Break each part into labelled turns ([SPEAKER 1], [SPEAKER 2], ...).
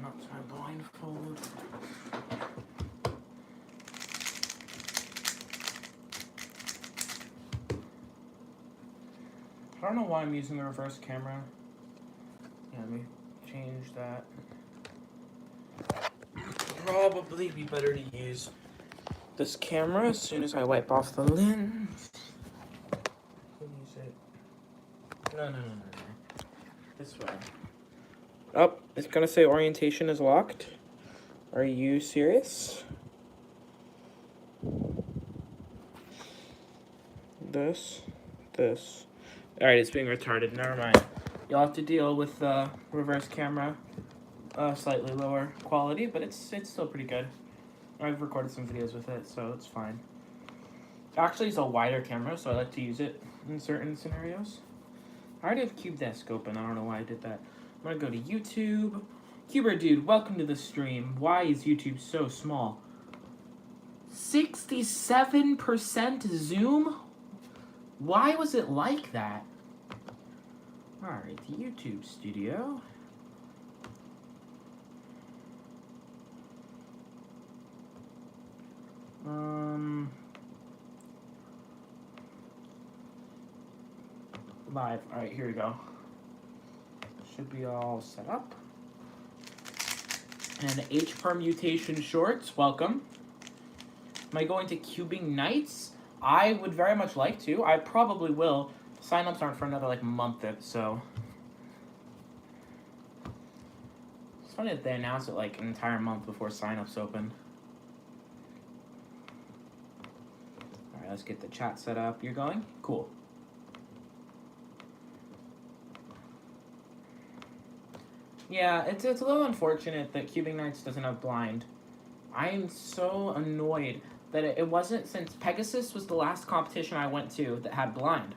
[SPEAKER 1] not my blindfold. I don't know why I'm using the reverse camera. Yeah, let me change that. Probably be better to use this camera as soon as I wipe off the lens. Use it. No. This way. Oh, it's gonna say orientation is locked. Are you serious? This. Alright, it's being retarded. Never mind. You'll have to deal with the reverse camera. Slightly lower quality, but it's still pretty good. I've recorded some videos with it, so it's fine. Actually, it's a wider camera, so I like to use it in certain scenarios. I already have CubeDesk open. I don't know why I did that. I'm gonna go to YouTube. Cuber Dude, welcome to the stream. Why is YouTube so small? 67% zoom? Why was it like that? Alright, the YouTube studio. Live. Alright, here we go. Should be all set up. And H Permutation Shorts, welcome. Am I going to Cubing Nights? I would very much like to. I probably will. Sign-ups aren't for another, month, so... It's funny that they announce it, an entire month before sign-ups open. Alright, let's get the chat set up. You're going? Cool. Yeah, it's a little unfortunate that Cubing Nights doesn't have blind. I am so annoyed that it wasn't, since Pegasus was the last competition I went to that had blind.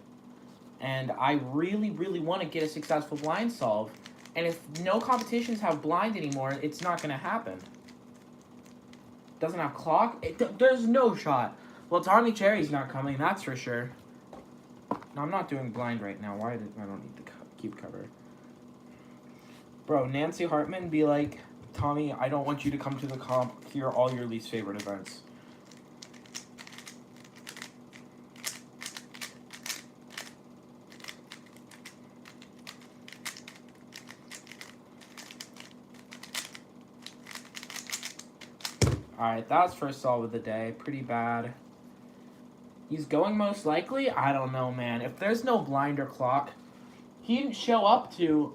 [SPEAKER 1] And I really, really want to get a successful blind solve. And if no competitions have blind anymore, it's not going to happen. Doesn't have clock? There's no shot. Well, Tommy Cherry's not coming, that's for sure. No, I'm not doing blind right now. I don't need the cube cover. Bro, Nancy Hartman be like, Tommy, I don't want you to come to the comp. Here are all your least favorite events. Alright, that was first solve of the day. Pretty bad. He's going most likely? I don't know, man. If there's no blind or clock, he didn't show up to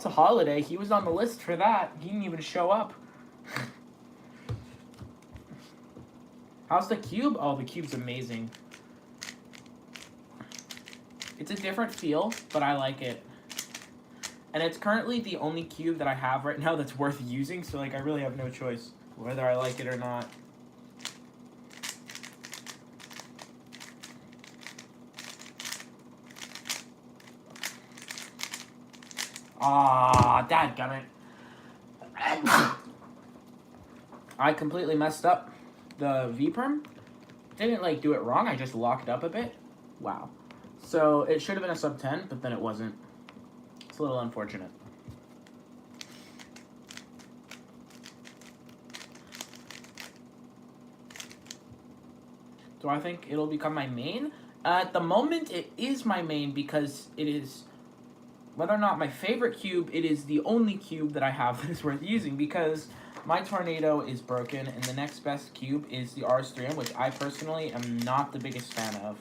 [SPEAKER 1] Holiday. He was on the list for that. He didn't even show up. How's the cube? Oh, the cube's amazing. It's a different feel, but I like it. And it's currently the only cube that I have right now that's worth using, so I really have no choice whether I like it or not. Ah, dadgummit. I completely messed up the V-perm. Didn't do it wrong, I just locked up a bit. Wow. So it should have been a sub 10, but then it wasn't. It's a little unfortunate. Do I think it'll become my main? At the moment, it is my main because it is, whether or not my favorite cube, it is the only cube that I have that is worth using because my Tornado is broken and the next best cube is the RS3M, which I personally am not the biggest fan of.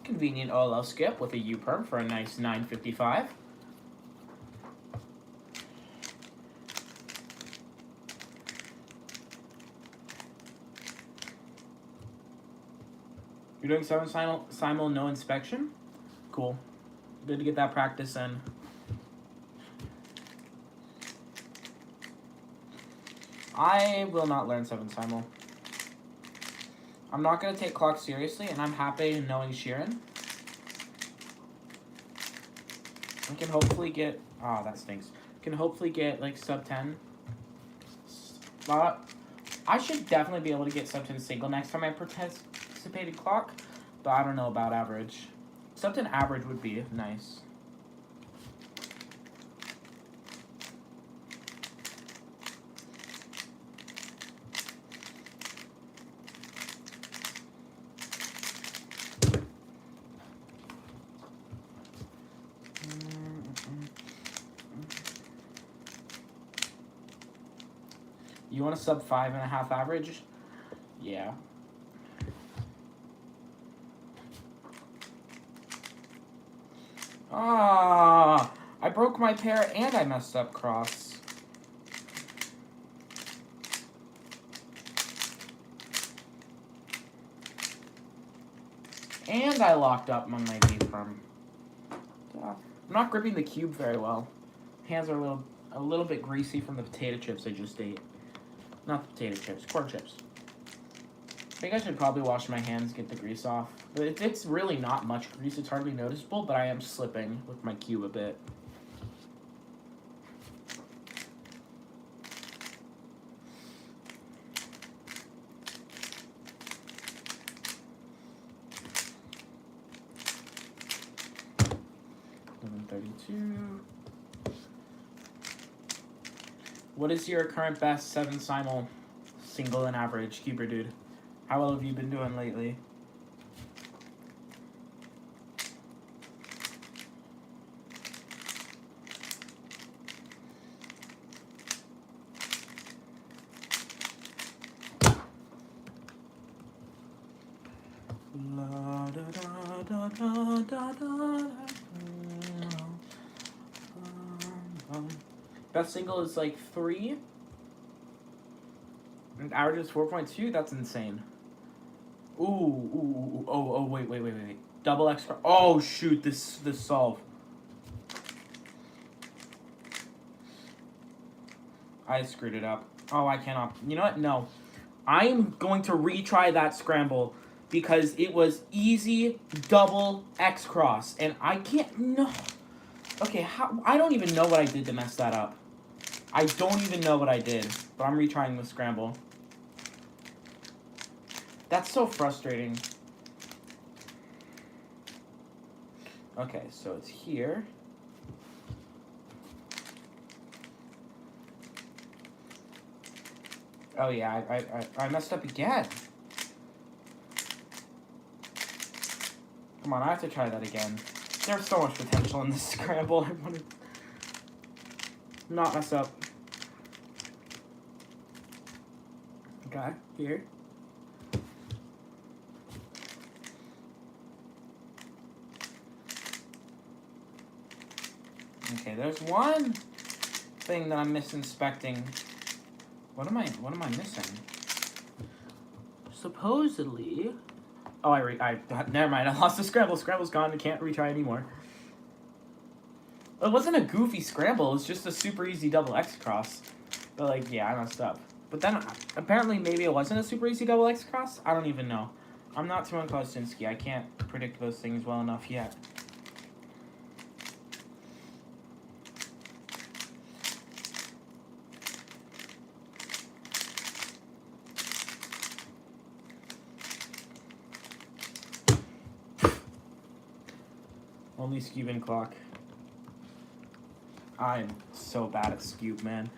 [SPEAKER 1] Convenient OLL skip with a U-perm for a nice 955. You're doing 7 simul, no inspection? Cool. Good to get that practice in. I will not learn 7 simul. I'm not going to take clock seriously, and I'm happy knowing Sheeran. I can hopefully get... Ah, that stinks. Can hopefully get, sub 10. I should definitely be able to get sub 10 single next time I participated clock, but I don't know about average. Sub 10 average would be nice. You want a sub 5.5 average? Yeah. Ah, I broke my pair and I messed up cross. And I locked up on my V-firm. I'm not gripping the cube very well. Hands are a little bit greasy from the potato chips I just ate. Not the potato chips, corn chips. I think I should probably wash my hands, get the grease off. But it's really not much grease, it's hardly noticeable, but I am slipping with my cube a bit. What is your current best 7 simul single and average, Keeper Dude? How well have you been doing lately? Best single is like 3. And average is 4.2. That's insane. Wait. Double X. Oh shoot! This solve. I screwed it up. Oh, I cannot. You know what? No, I'm going to retry that scramble because it was easy double X cross, and I can't. No. Okay, how? I don't even know what I did to mess that up. I don't even know what I did, but I'm retrying the scramble. That's so frustrating. Okay, so it's here. Oh yeah, I messed up again. Come on, I have to try that again. There's so much potential in this scramble. I want to not mess up. Okay, here. Okay, there's one thing that I'm misinspecting. What am I missing? Supposedly. Oh, never mind. I lost the scramble. Scramble's gone. I can't retry anymore. It wasn't a goofy scramble. It's just a super easy double X cross. But like, yeah, I messed up. But then apparently maybe it wasn't a super easy double X cross. I don't even know. I'm not Timon Kosinski. I can't predict those things well enough yet. Only Scube and Clock. I'm so bad at Scube, man.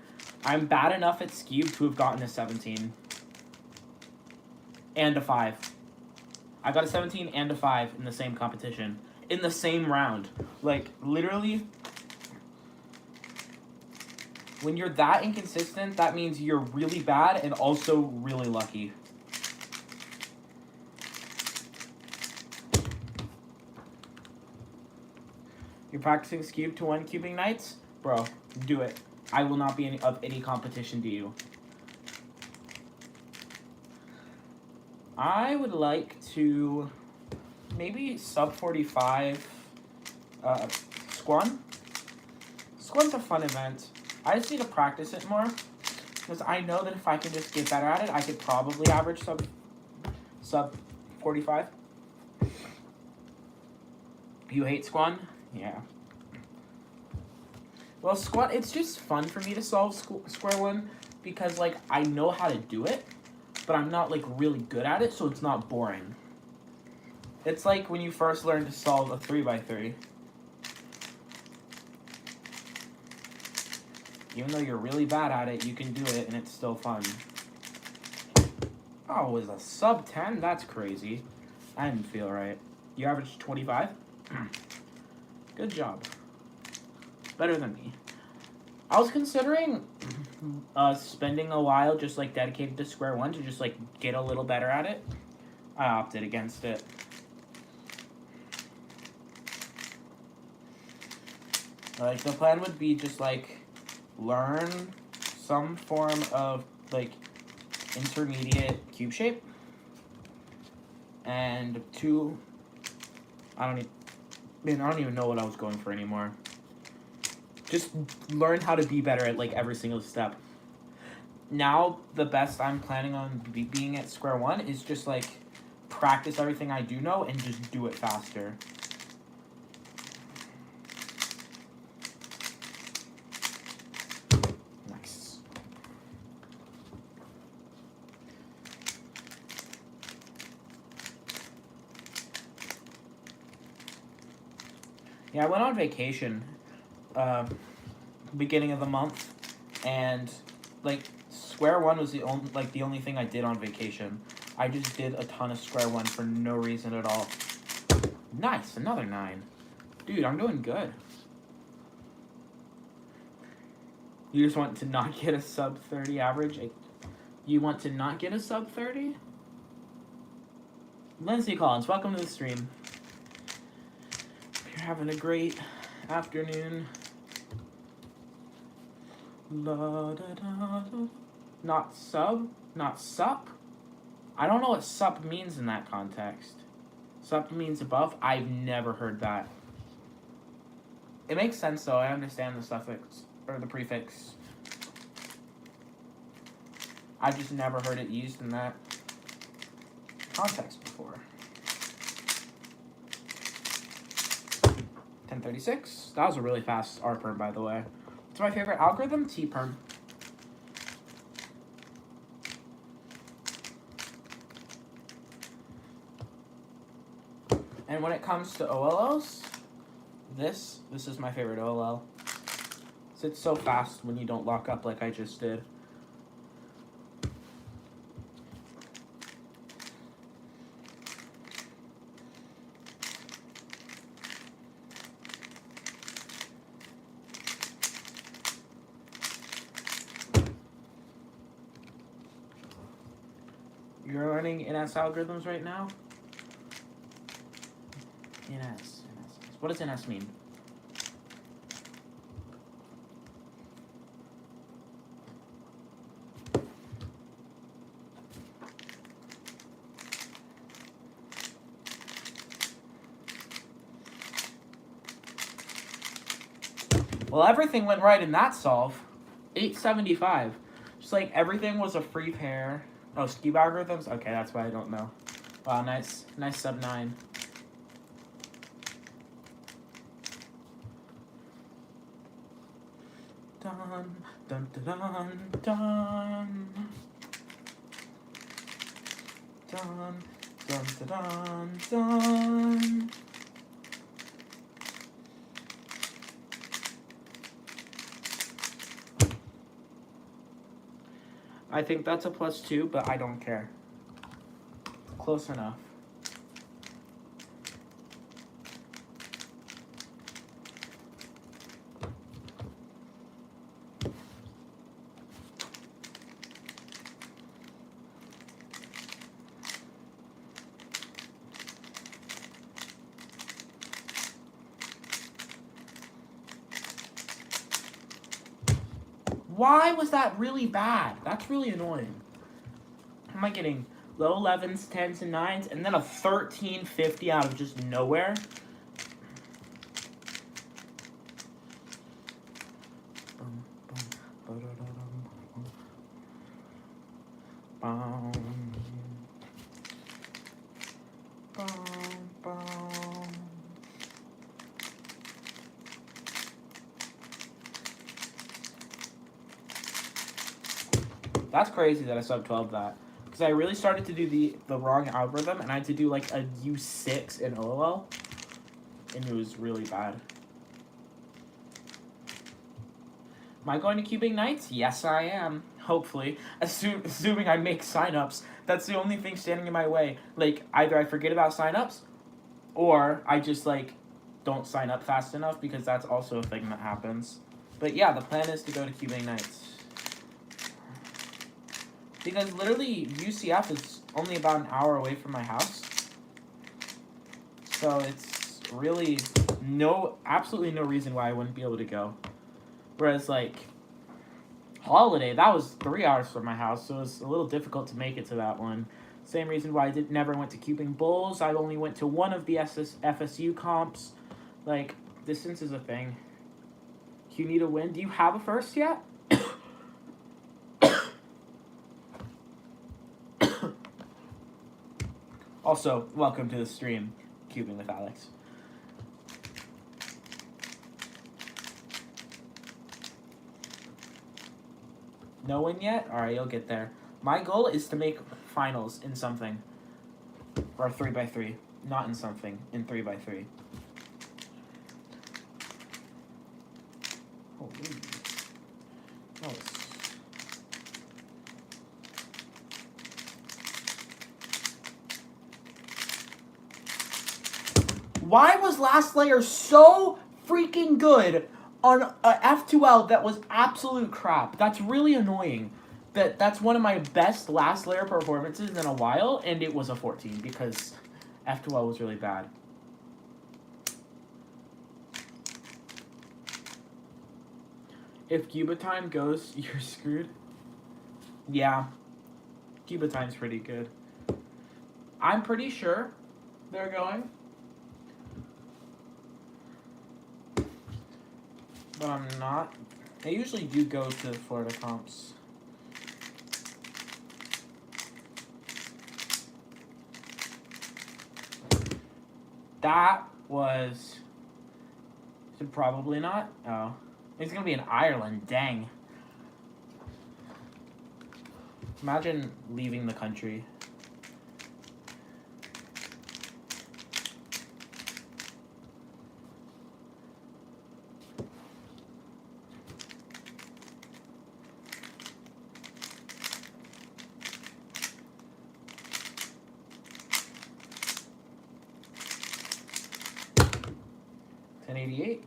[SPEAKER 1] I'm bad enough at Scube to have gotten a 17. And a 5. I got a 17 and a 5 in the same competition. In the same round. Like, literally, when you're that inconsistent, that means you're really bad and also really lucky. You're practicing Scube to win Cubing Nights? Bro, do it. I will not be of any competition to you. I would like to maybe sub 45 Squan. Squan's a fun event. I just need to practice it more because I know that if I can just get better at it, I could probably average sub 45. You hate Squan? Yeah. Well, Squat, it's just fun for me to solve square one because, like, I know how to do it, but I'm not, like, really good at it, so it's not boring. It's like when you first learn to solve a 3x3. Even though you're really bad at it, you can do it, and it's still fun. Oh, it was a sub 10? That's crazy. I didn't feel right. You averaged 25? Good job. Better than me. I was considering spending a while just like dedicated to Square One to just like get a little better at it, I opted against it. Like, the plan would be just like learn some form of like intermediate cube shape, and I don't even know what I was going for anymore. Just learn how to be better at like every single step. Now the best I'm planning on being at Square One is just like practice everything I do know and just do it faster. Nice. Yeah, I went on vacation beginning of the month, and like Square One was the only thing I did on vacation. I just did a ton of Square One for no reason at all. Nice, another 9. Dude, I'm doing good. You just want to not get a sub 30 average? You want to not get a sub 30? Lindsay Collins, welcome to the stream. You're having a great afternoon. La, da, da, da. Not sub? Not sup? I don't know what sup means in that context. Sup means above? I've never heard that. It makes sense though, I understand the suffix, or the prefix. I've just never heard it used in that context before. 1036. That was a really fast R-perm, by the way. What's my favorite algorithm? T-perm. And when it comes to OLLs, this is my favorite OLL. It's so fast when you don't lock up like I just did. You're learning NS algorithms right now? NS. What does NS mean? Well, everything went right in that solve. 875. Just like everything was a free pair. Oh, skew algorithms? Okay, that's why I don't know. Wow, nice sub 9. Dun, dun, dun, dun, dun. Dun, dun, dun, dun, dun. I think that's a +2, but I don't care. Close enough. Why was that really bad? That's really annoying. Am I getting low 11s, 10s, and 9s, and then a 1350 out of just nowhere? That's crazy that I sub 12 that. Because I really started to do the wrong algorithm, and I had to do like a U6 in OLL. And it was really bad. Am I going to Cubing Nights? Yes, I am. Hopefully. Assuming I make signups. That's the only thing standing in my way. Like, either I forget about signups, or I just, like, don't sign up fast enough, because that's also a thing that happens. But yeah, the plan is to go to Cubing Nights. Because literally, UCF is only about an hour away from my house. So it's really absolutely no reason why I wouldn't be able to go. Whereas, like, Holiday, that was 3 hours from my house, so it was a little difficult to make it to that one. Same reason why I never went to Cubing Bulls. I only went to one of the FSU comps. Like, distance is a thing. You need a win. Do you have a first yet? Also, welcome to the stream, Cubing with Alex. No win yet? Alright, you'll get there. My goal is to make finals in something. Or 3x3. Not in something. In 3x3. Holy. Oh, why was last layer so freaking good on a F2L that was absolute crap? That's really annoying. That's one of my best last layer performances in a while, and it was a 14 because F2L was really bad. If Cuba time goes, you're screwed. Yeah. Cuba time's pretty good. I'm pretty sure they're going. But I'm not. I usually do go to Florida comps. That was... Probably not. Oh. It's going to be in Ireland. Dang. Imagine leaving the country. $10.88.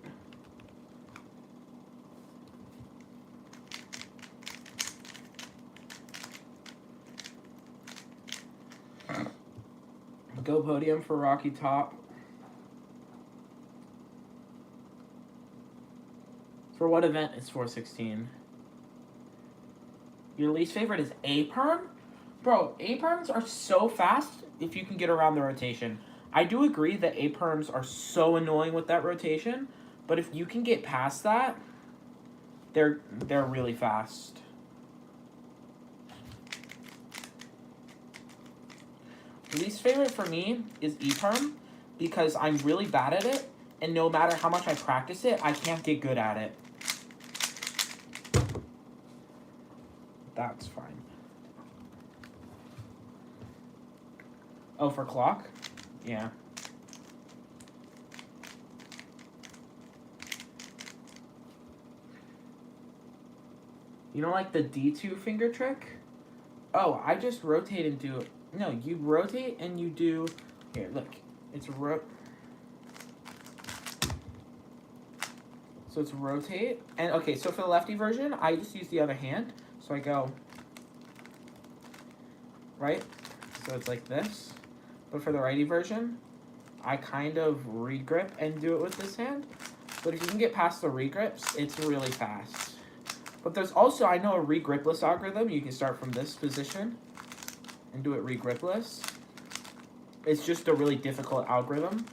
[SPEAKER 1] Go podium for Rocky Top. For what event is 416? Your least favorite is A-Perm? Bro, A-Perms are so fast if you can get around the rotation. I do agree that A-Perms are so annoying with that rotation, but if you can get past that, they're really fast. Least favorite for me is E-Perm because I'm really bad at it, and no matter how much I practice it, I can't get good at it. That's fine. Oh, for clock? Yeah. You don't like the D2 finger trick? Oh, I just rotate and do it. No, you rotate and you do... Here, look. It's So it's rotate. And, okay, so for the lefty version, I just use the other hand. So I go... Right? So it's like this. But for the righty version, I kind of re-grip and do it with this hand. But if you can get past the re-grips, it's really fast. But there's also, I know, a re-gripless algorithm. You can start from this position and do it re-gripless. It's just a really difficult algorithm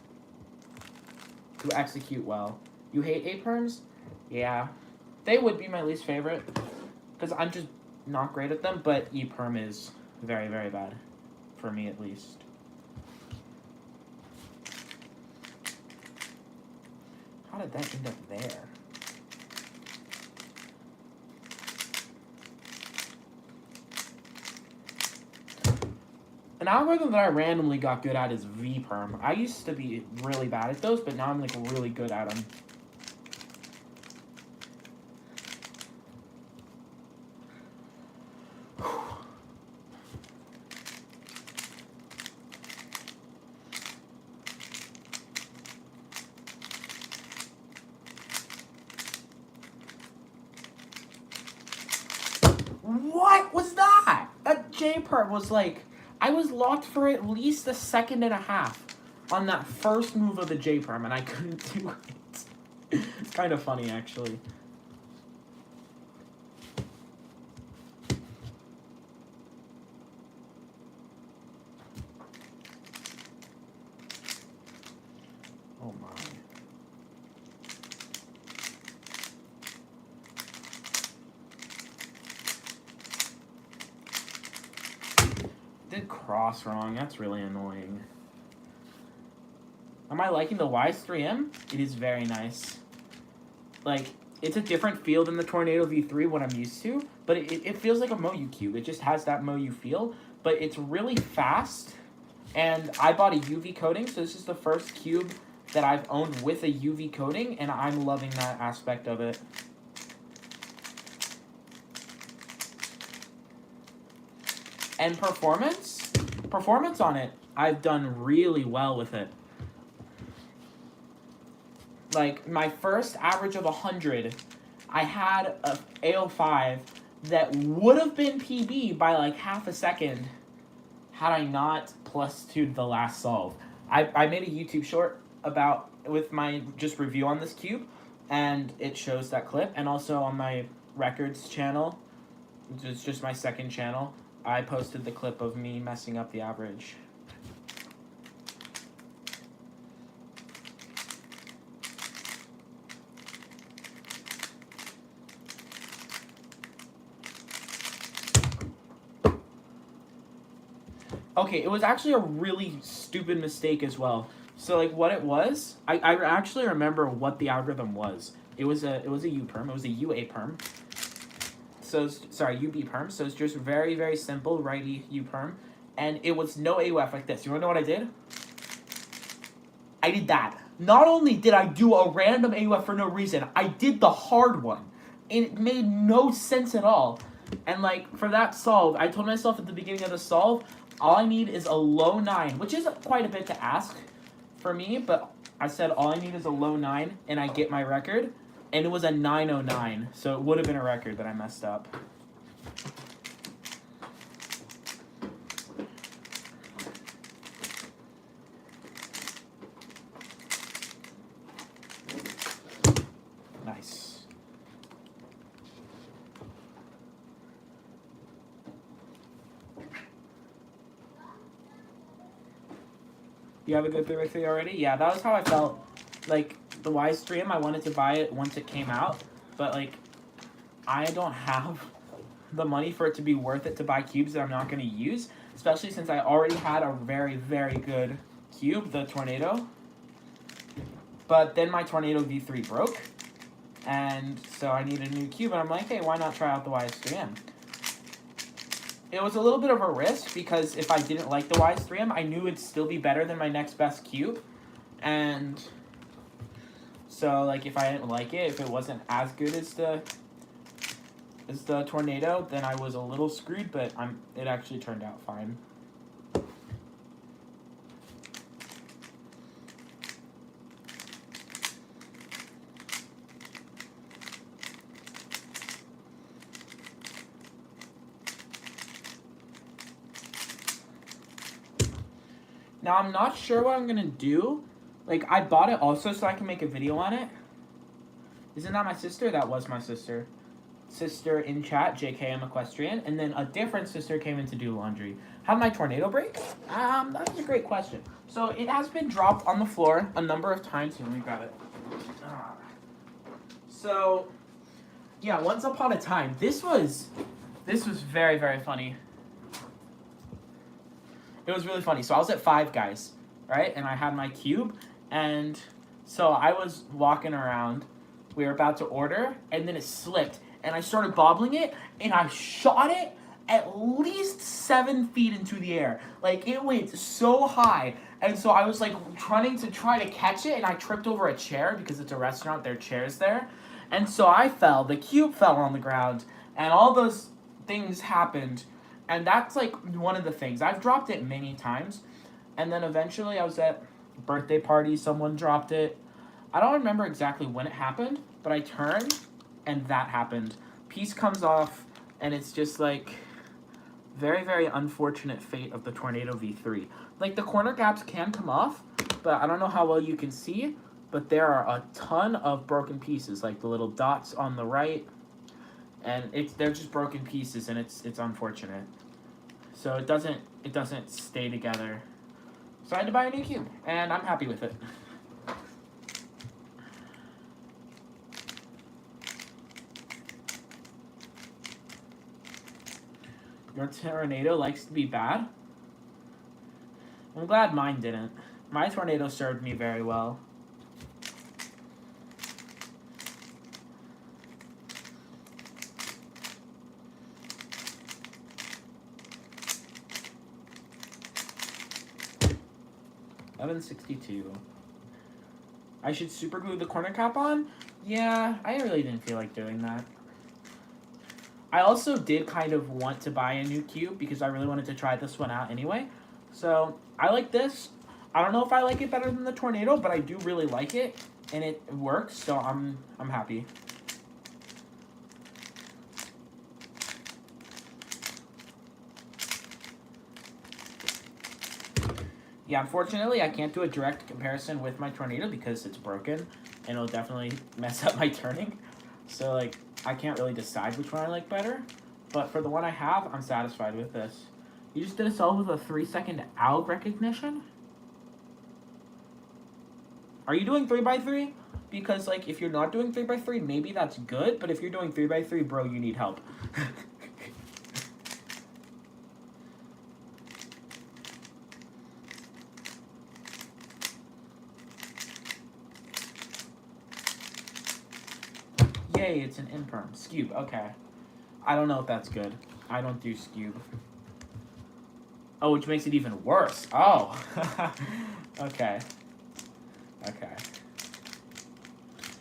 [SPEAKER 1] to execute well. You hate A-Perms? Yeah. They would be my least favorite because I'm just not great at them, but E-Perm is very, very bad. For me, at least. How did that end up there? An algorithm that I randomly got good at is V-Perm. I used to be really bad at those, but now I'm like really good at them. What was that? J-perm was like, I was locked for at least a second and a half on that first move of the J-perm, and I couldn't do it. It's kind of funny, actually. Oh my. Did cross wrong. That's really annoying. Am I liking the Wise 3M? It is very nice. Like, it's a different feel than the Tornado V3, what I'm used to, but it feels like a Moyu cube. It just has that Moyu feel, but it's really fast, and I bought a UV coating, so this is the first cube that I've owned with a UV coating, and I'm loving that aspect of it. And performance on it, I've done really well with it. Like, my first average of 100, I had a AO5 that would have been PB by like half a second had I not +2'd the last solve. I made a YouTube short with my just review on this cube, and it shows that clip, and also on my records channel, it's just my second channel, I posted the clip of me messing up the average. Okay, it was actually a really stupid mistake as well. So like what it was, I actually remember what the algorithm was. It was a U perm. It was a UA perm. So sorry, UB perm. So it's just very, very simple righty U perm, and it was no AUF like this. You wanna know what I did? I did that. Not only did I do a random AUF for no reason, I did the hard one. And it made no sense at all. And like for that solve, I told myself at the beginning of the solve, all I need is a low 9, which is quite a bit to ask for me, but I said all I need is a low 9 and I get my record, and it was a 909, so it would have been a record that I messed up. Nice. You have a good 3x3 already? Yeah, that was how I felt. Like, the Wise 3M, I wanted to buy it once it came out, but, like, I don't have the money for it to be worth it to buy cubes that I'm not going to use, especially since I already had a very, very good cube, the Tornado. But then my Tornado V3 broke, and so I needed a new cube, and I'm like, hey, why not try out the Wise 3M? It was a little bit of a risk, because if I didn't like the Wise 3M, I knew it'd still be better than my next best cube. And so, like, if I didn't like it, if it wasn't as good as the Tornado, then I was a little screwed, but it actually turned out fine. Now, I'm not sure what I'm going to do. Like, I bought it also so I can make a video on it. Isn't that my sister? That was my sister. Sister in chat, JKM Equestrian. And then a different sister came in to do laundry. How did my Tornado break? That's a great question. So, it has been dropped on the floor a number of times. Here, let me grab it. So, yeah, once upon a time, this was very, very funny. It was really funny. So I was at Five Guys, right? And I had my cube. And so I was walking around. We were about to order. And then it slipped. And I started bobbling it. And I shot it at least 7 feet into the air. Like, it went so high. And so I was, like, trying to catch it. And I tripped over a chair because it's a restaurant. There are chairs there. And so I fell. The cube fell on the ground. And all those things happened. And that's, like, one of the things. I've dropped it many times. And then eventually I was at a birthday party. Someone dropped it. I don't remember exactly when it happened. But I turned, and that happened. Piece comes off, and it's just, like, Very, very unfortunate fate of the Tornado V3. Like, the corner gaps can come off, but I don't know how well you can see, but there are a ton of broken pieces, like the little dots on the right, and they're just broken pieces, and it's unfortunate. So it doesn't stay together. So I had to buy a new cube, and I'm happy with it. Your Tornado likes to be bad? I'm glad mine didn't. My Tornado served me very well. $11.62. I should super glue the corner cap on? Yeah, I really didn't feel like doing that. I also did kind of want to buy a new cube because I really wanted to try this one out anyway. So, I like this. I don't know if I like it better than the Tornado, but I do really like it, and it works, so I'm happy. Yeah, unfortunately, I can't do a direct comparison with my Tornado because it's broken, and it'll definitely mess up my turning. So, like, I can't really decide which one I like better. But for the one I have, I'm satisfied with this. You just did a solve with a 3-second ALG recognition? Are you doing 3x3? Because, like, if you're not doing 3x3, maybe that's good. But if you're doing 3x3, bro, you need help. Yay, it's an imperm. Skewb, okay. I don't know if that's good. I don't do Skewb. Oh, which makes it even worse. Oh. Okay. Okay.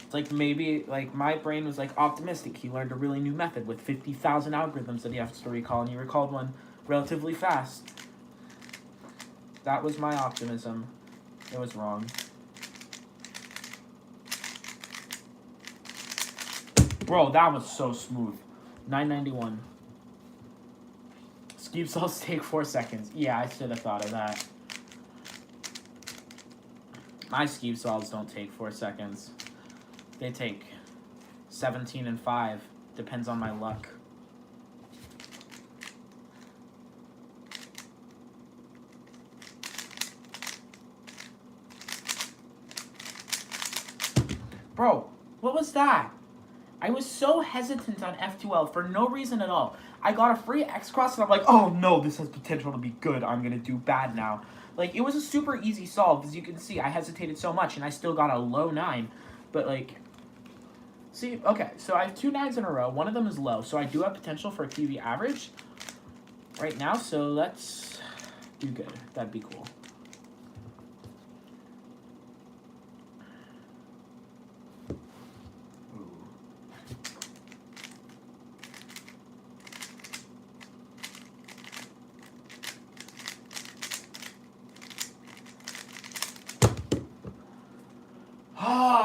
[SPEAKER 1] It's like maybe, like, my brain was, like, optimistic. He learned a really new method with 50,000 algorithms that he has to recall, and he recalled one relatively fast. That was my optimism. It was wrong. Bro, that was so smooth. 991. Skewb solves take 4 seconds. Yeah, I should have thought of that. My Skewb solves don't take 4 seconds. They take 17 and 5. Depends on my luck. Bro, what was that? I was so hesitant on F2L for no reason at all. I got a free X-Cross and I'm like, oh no, this has potential to be good. I'm going to do bad now. Like, it was a super easy solve. As you can see, I hesitated so much and I still got a low 9. But, like, see, okay, so I have 2 9s in a row. One of them is low, so I do have potential for a QB average right now. So let's do good. That'd be cool.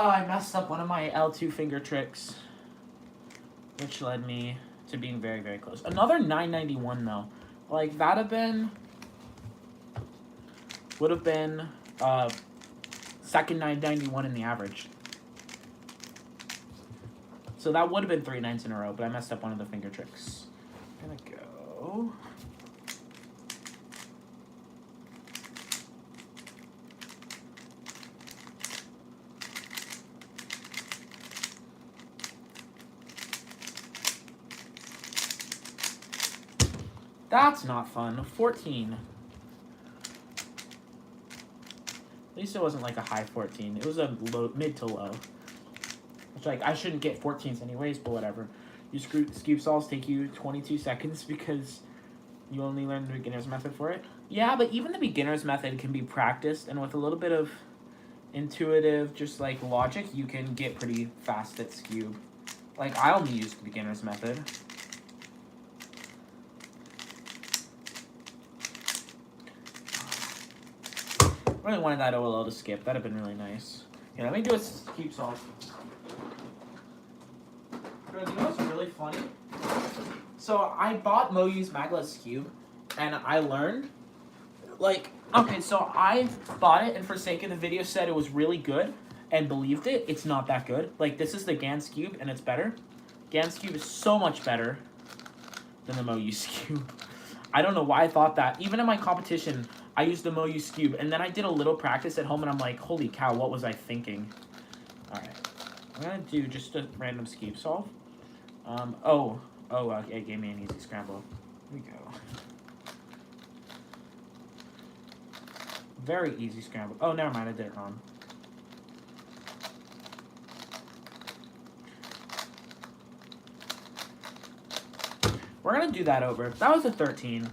[SPEAKER 1] I messed up one of my L2 finger tricks, which led me to being very, very close. Another 991 though. Like, would have been second 991 in the average. So that would have been 3 9s in a row, but I messed up one of the finger tricks. I'm gonna go. That's not fun. 14. At least it wasn't like a high 14. It was a low, mid to low. Which, like, I shouldn't get 14s anyways, but whatever. You Skewb solves take you 22 seconds because you only learned the beginner's method for it. Yeah, but even the beginner's method can be practiced, and with a little bit of intuitive, just, like, logic, you can get pretty fast at Skewb. Like, I only used the beginner's method. I really wanted that OLL to skip. That'd have been really nice. Yeah, let me do a Skewb solve. You know what's really funny? So I bought Moyu's Maglev Skewb, and I learned, like, okay, so I bought it and for sake of the video said it was really good and believed it. It's not that good. Like, this is the Gans Cube and it's better. Gans Cube is so much better than the Mouse Cube. I don't know why I thought that. Even in my competition, I used the Mouse Cube, and then I did a little practice at home, and I'm like, holy cow, what was I thinking? Alright. I'm gonna do just a random Cube solve. It gave me an easy scramble. Here we go. Very easy scramble. Oh, never mind, I did it wrong. We're gonna do that over. That was a 13.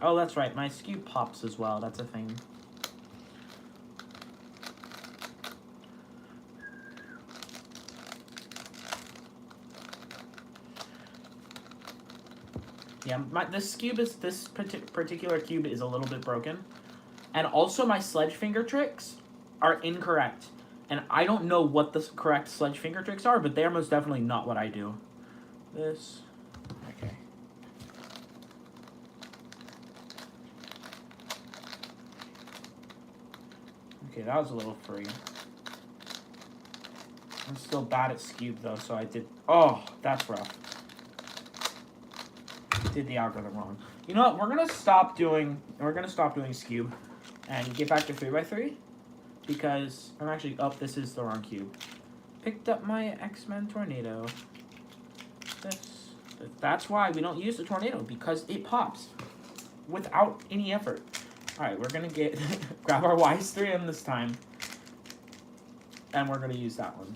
[SPEAKER 1] Oh, that's right. My skew pops as well. That's a thing. Yeah, this particular cube is a little bit broken, and also my sledge finger tricks are incorrect. And I don't know what the correct sledge finger tricks are, but they are most definitely not what I do. This, okay. Okay, that was a little free. I'm still bad at Scube though, so I did. Oh, that's rough. Did the algorithm wrong. You know what? We're gonna stop doing Scube, and get back to 3x3, because I'm actually. Oh, this is the wrong cube. Picked up my X-Men tornado. That's why we don't use the tornado, because it pops without any effort. All right, we're gonna grab our Ys3M this time, and we're gonna use that one.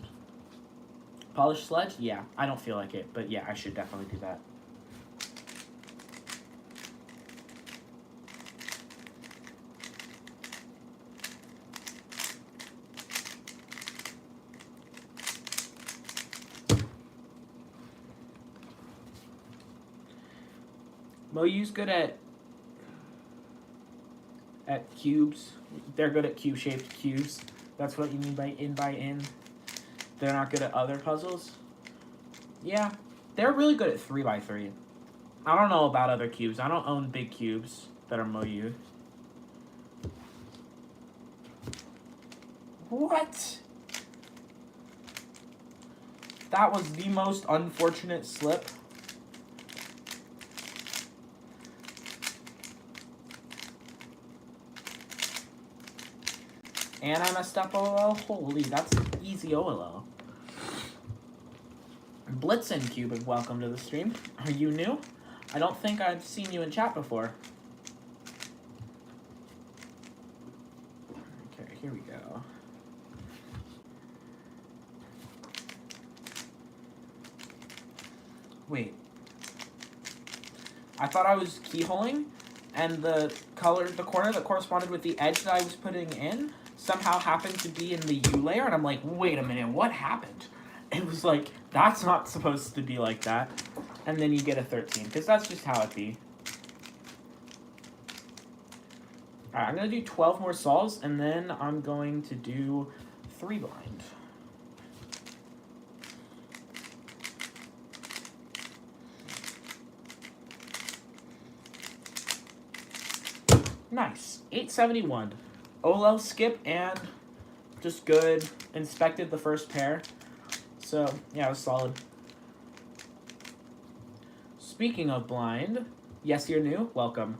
[SPEAKER 1] Polished sledge? Yeah, I don't feel like it, but yeah, I should definitely do that. Moyu's good at cubes. They're good at cube-shaped cubes. That's what you mean by in. They're not good at other puzzles. Yeah, they're really good at 3x3. I don't know about other cubes. I don't own big cubes that are Moyu. What? That was the most unfortunate slip. And I messed up OLL. Holy, that's an easy OLL. Blitzen Cube, welcome to the stream. Are you new? I don't think I've seen you in chat before. Okay, here we go. Wait. I thought I was keyholing, and the corner that corresponded with the edge that I was putting in somehow happened to be in the U layer, and I'm like, wait a minute, what happened? It was like, that's not supposed to be like that. And then you get a 13, because that's just how it be. Alright, I'm going to do 12 more solves, and then I'm going to do 3 blind. Nice. 871. OLL skip and just good. Inspected the first pair. So, yeah, it was solid. Speaking of blind, yes, you're new. Welcome.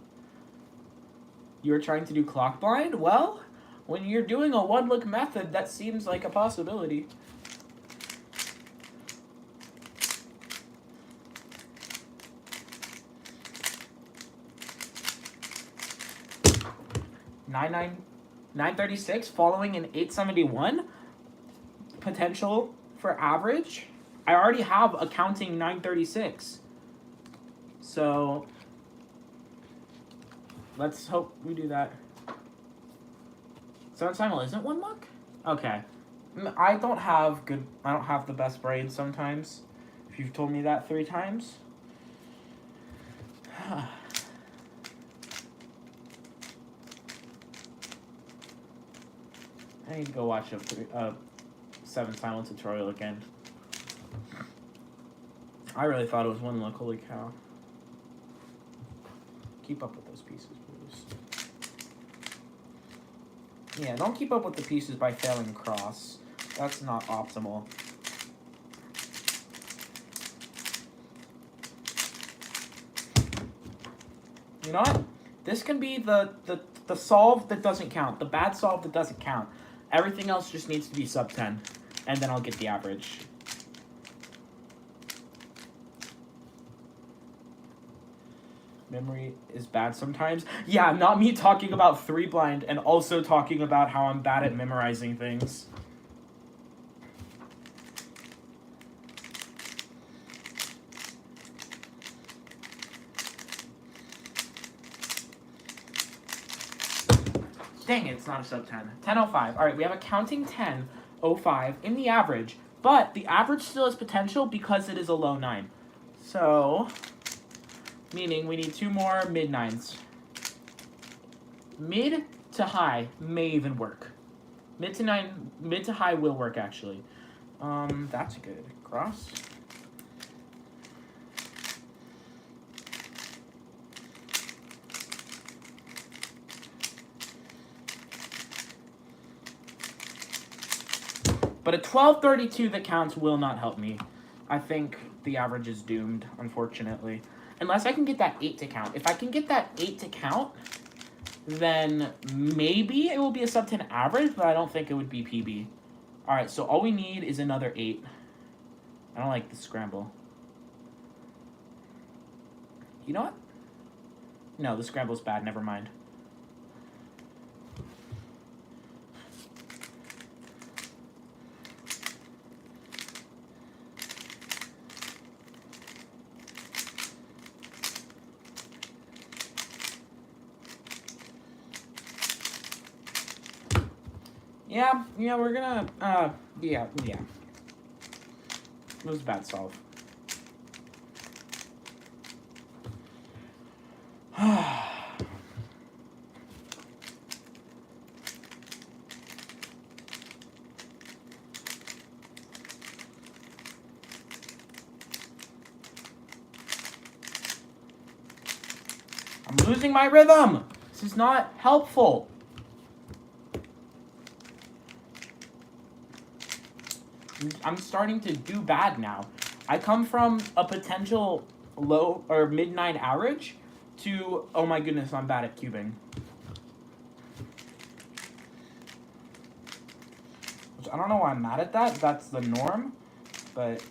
[SPEAKER 1] You were trying to do clock blind? Well, when you're doing a one-look method, that seems like a possibility. $936 following an 871 potential for average. I already have a counting 936. So let's hope we do that. 7 Simul isn't 1 look? Okay. I don't have the best brain sometimes. If you've told me that 3 times. I need to go watch a 7 Simul tutorial again. I really thought it was one look. Holy cow. Keep up with those pieces, please. Yeah, don't keep up with the pieces by failing cross. That's not optimal. You know what? This can be the solve that doesn't count. The bad solve that doesn't count. Everything else just needs to be sub 10. And then I'll get the average. Memory is bad sometimes. Yeah, not me talking about 3 blind and also talking about how I'm bad at memorizing things. Dang it, it's not a sub 10. 10.05. All right, we have a counting 10.05 in the average, but the average still has potential because it is a low 9. So, meaning we need 2 more mid 9s. Mid to high may even work. Mid to high will work actually. That's good. Cross. But a 1232 that counts will not help me. I think the average is doomed, unfortunately. Unless I can get that 8 to count. If I can get that 8 to count, then maybe it will be a sub 10 average, but I don't think it would be PB. Alright, so all we need is another 8. I don't like the scramble. You know what? No, the scramble's bad, never mind. Yeah, we're gonna, yeah. It was a bad solve. I'm losing my rhythm! This is not helpful. I'm starting to do bad now. I come from a potential low or mid 9 average to, oh my goodness, I'm bad at cubing. Which I don't know why I'm mad at that. That's the norm, but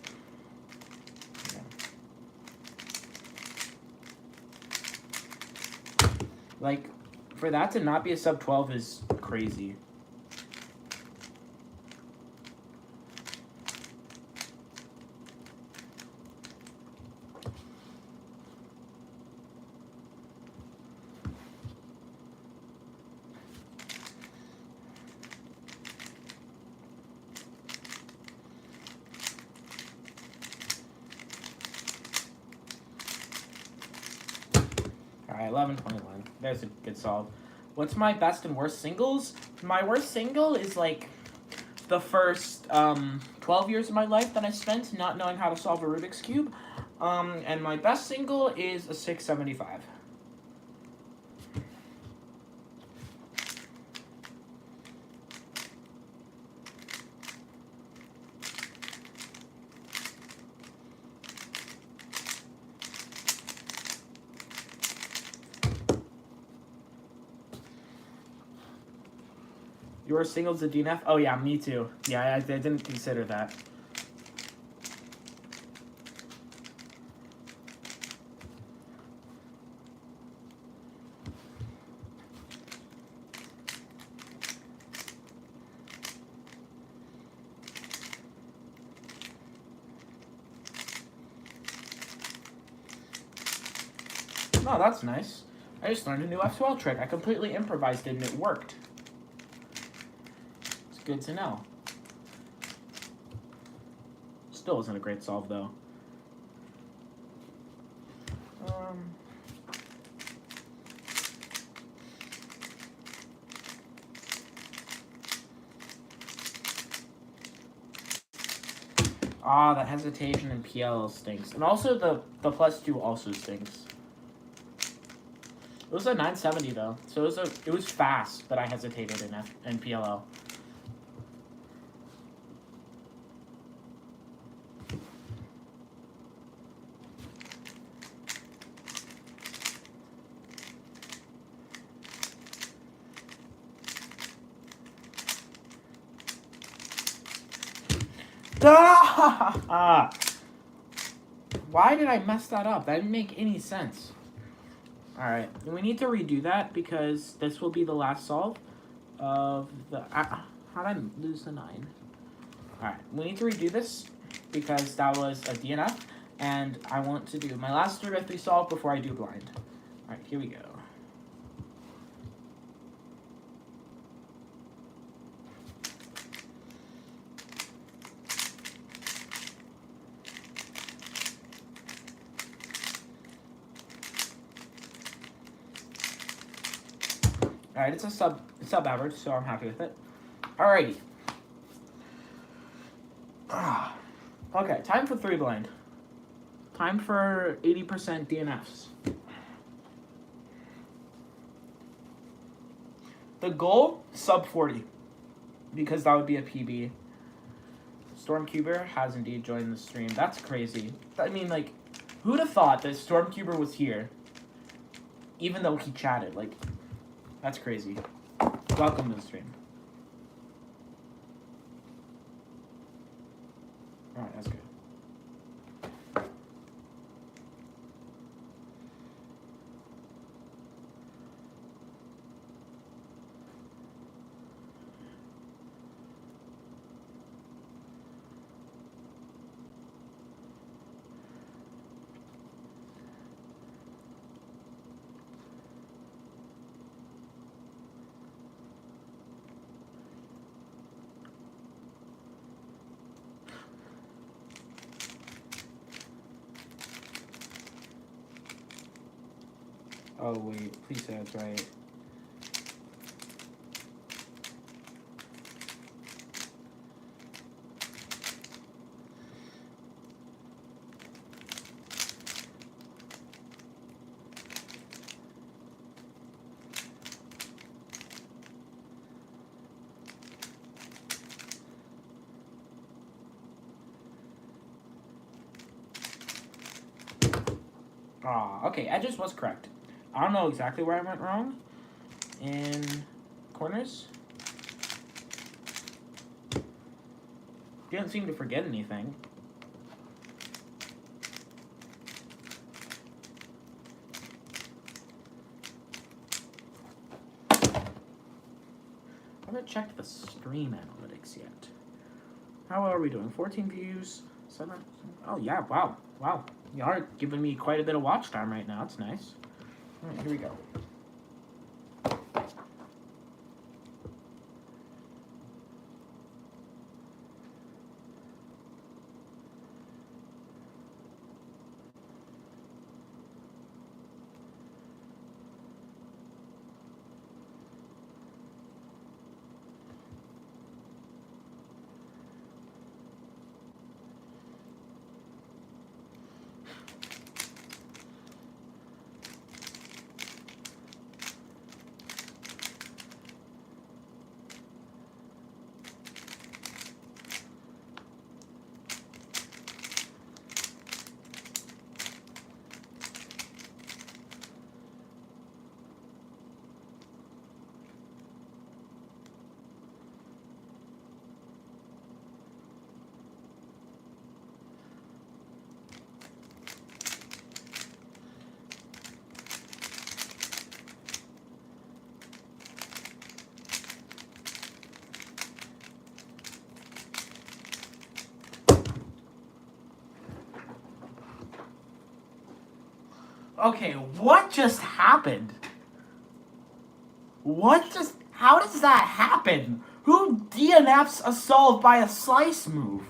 [SPEAKER 1] yeah. Like, for that to not be a sub 12 is crazy. Alright, 11-21. There's a good solve. What's my best and worst singles? My worst single is like the first 12 years of my life that I spent not knowing how to solve a Rubik's Cube. And my best single is a 675. Your singles a DNF? Oh yeah, me too. Yeah, I didn't consider that. Oh, that's nice. I just learned a new F12 trick. I completely improvised it and it worked. It's good to know. Still isn't a great solve, though. Ah, that hesitation in PL stinks. And also the +2 also stinks. It was a 970 though, so it was fast, but I hesitated in PLL. Ah! Why did I mess that up? That didn't make any sense. Alright, we need to redo that because this will be the last solve of the... how did I lose the 9? Alright, we need to redo this because that was a DNF, and I want to do my last 3x3 solve before I do blind. Alright, here we go. Alright, it's a sub average, so I'm happy with it. Alrighty. Okay, time for 3 blind. Time for 80% DNFs. The goal, sub 40. Because that would be a PB. Stormcuber has indeed joined the stream. That's crazy. I mean, like, who'd have thought that Stormcuber was here? Even though he chatted, like... That's crazy. Welcome to the stream. Alright, that's good. Oh, wait. Please say that's right. Okay, edges was correct. I don't know exactly where I went wrong in corners. Didn't seem to forget anything. I haven't checked the stream analytics yet. How are we doing? 14 views, 7. Oh yeah, wow. You are giving me quite a bit of watch time right now. That's nice. All right, here we go. Okay, what just happened? How does that happen? Who DNFs a solve by a slice move?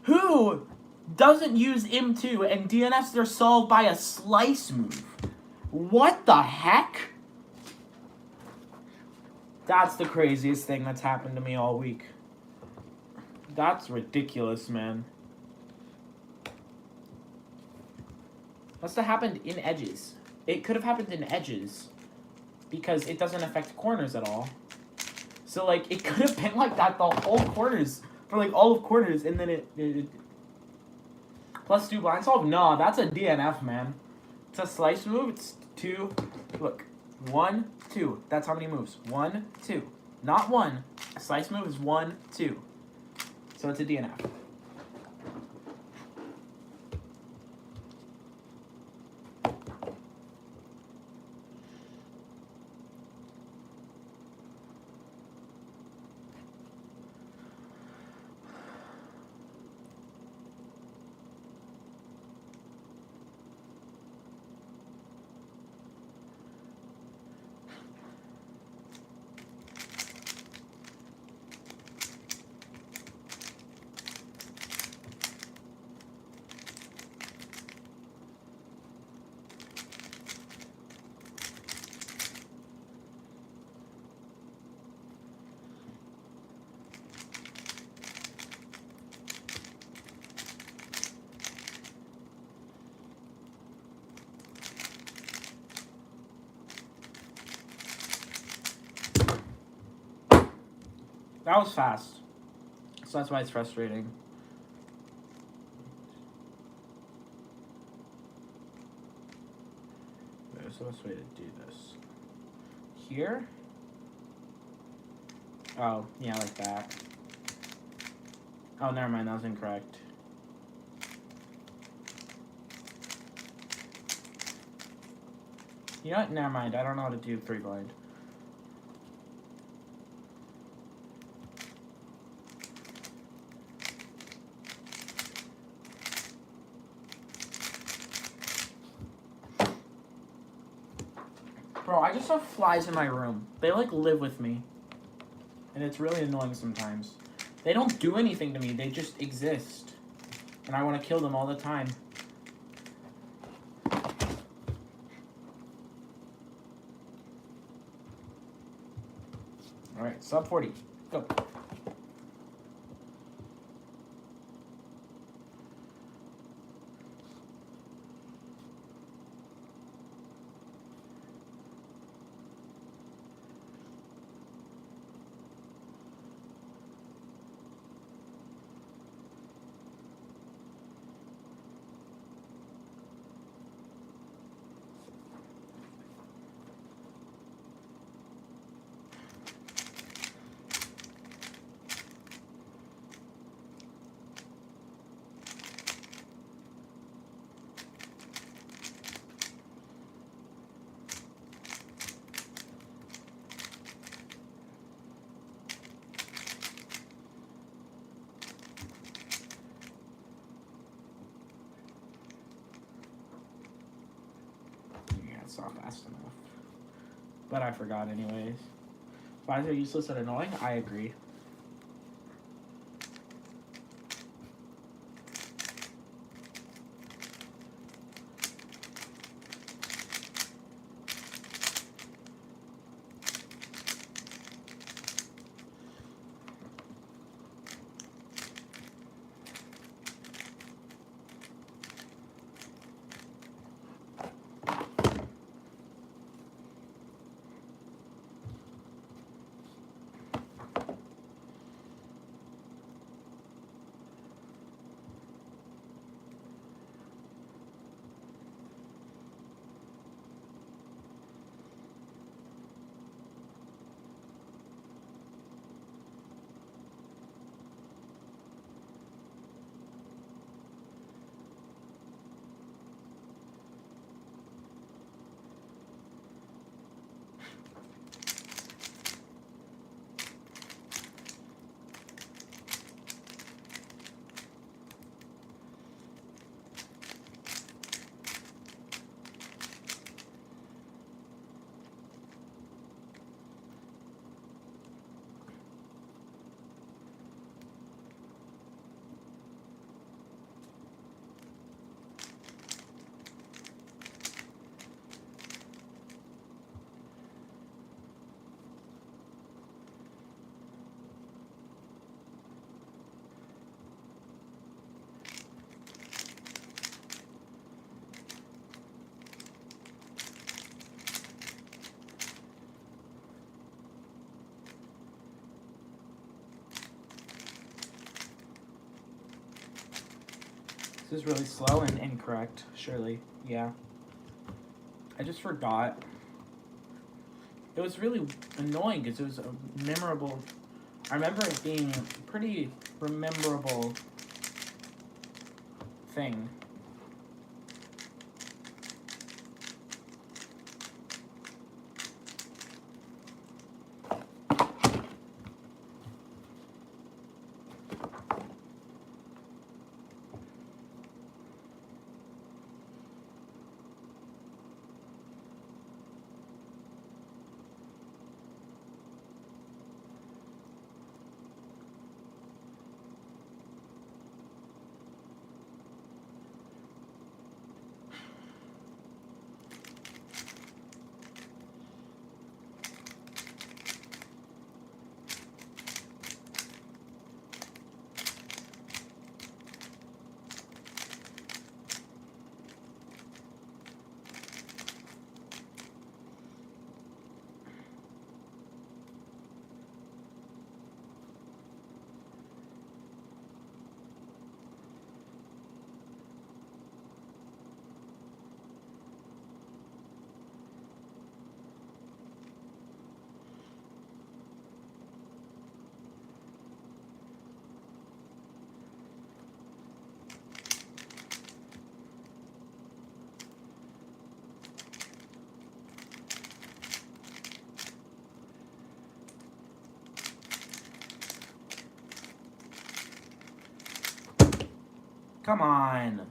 [SPEAKER 1] Who doesn't use M2 and DNFs their solve by a slice move? What the heck? That's the craziest thing that's happened to me all week. That's ridiculous, man. Must have happened in edges. It could have happened in edges. Because it doesn't affect corners at all. So, like, it could have been like that the whole corners. For, like, all of corners. And then it plus 2 blind solve? No, that's a DNF, man. It's a slice move. It's 2. Look. 1, 2. That's how many moves. 1, 2. Not 1. A slice move is 1, 2. So it's a DNF. That was fast. So that's why it's frustrating. There's the best way to do this. Here? Oh, yeah, like that. Oh, never mind, that was incorrect. You know what? Never mind, I don't know how to do 3 blind. Bro, I just have flies in my room. They, like, live with me. And it's really annoying sometimes. They don't do anything to me. They just exist. And I want to kill them all the time. Alright, sub 40. Go. It's not fast enough. But I forgot anyways. Flies are useless and annoying? I agree. This is really slow and incorrect, surely. Yeah. I just forgot. It was really annoying because it was a memorable... I remember it being a pretty memorable thing. Come on.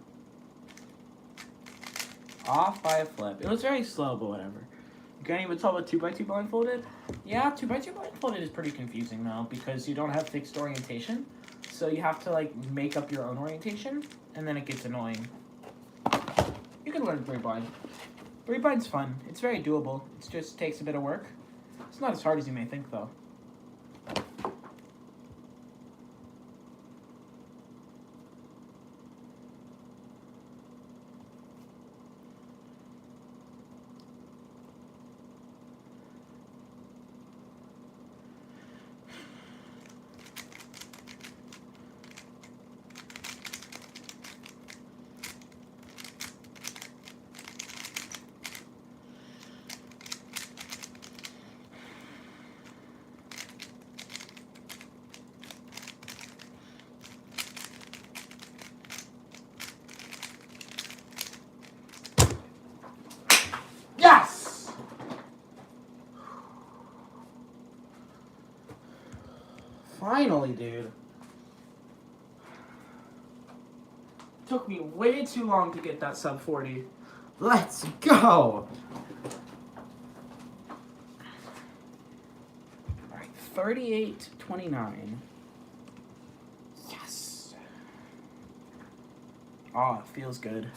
[SPEAKER 1] Off by a flip. It was very slow, but whatever. You can't even tell what 2x2 blindfolded? Yeah, 2x2 blindfolded is pretty confusing, though, because you don't have fixed orientation. So you have to, like, make up your own orientation, and then it gets annoying. You can learn 3-blind. 3-blind's fun. It's very doable. It just takes a bit of work. It's not as hard as you may think, though. Yes! Finally, dude. Took me way too long to get that sub 40. Let's go! Alright, 38.29. Yes! Oh, it feels good.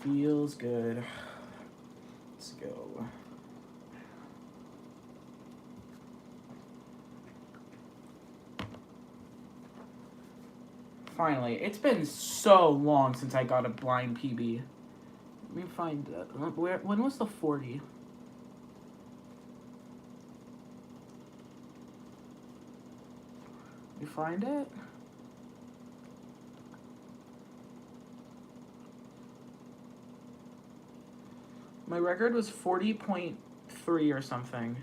[SPEAKER 1] Feels good. Let's go. Finally, it's been so long since I got a blind PB. Let me find when was the 40? You find it? My record was 40.3 or something.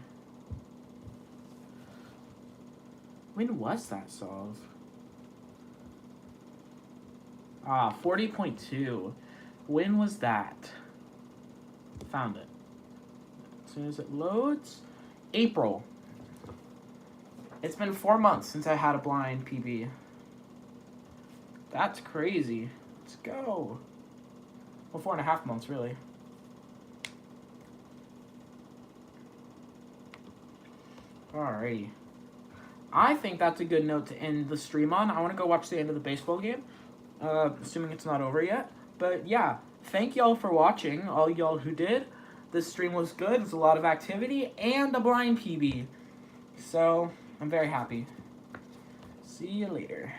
[SPEAKER 1] When was that solve? Ah, 40.2. When was that? Found it. As soon as it loads. April. It's been 4 months since I had a blind PB. That's crazy. Let's go. Well, 4.5 months, really. Alrighty. I think that's a good note to end the stream on. I want to go watch the end of the baseball game. Assuming it's not over yet. But yeah, thank y'all for watching, all y'all who did. This stream was good. There's a lot of activity and a blind PB. So, I'm very happy. See you later.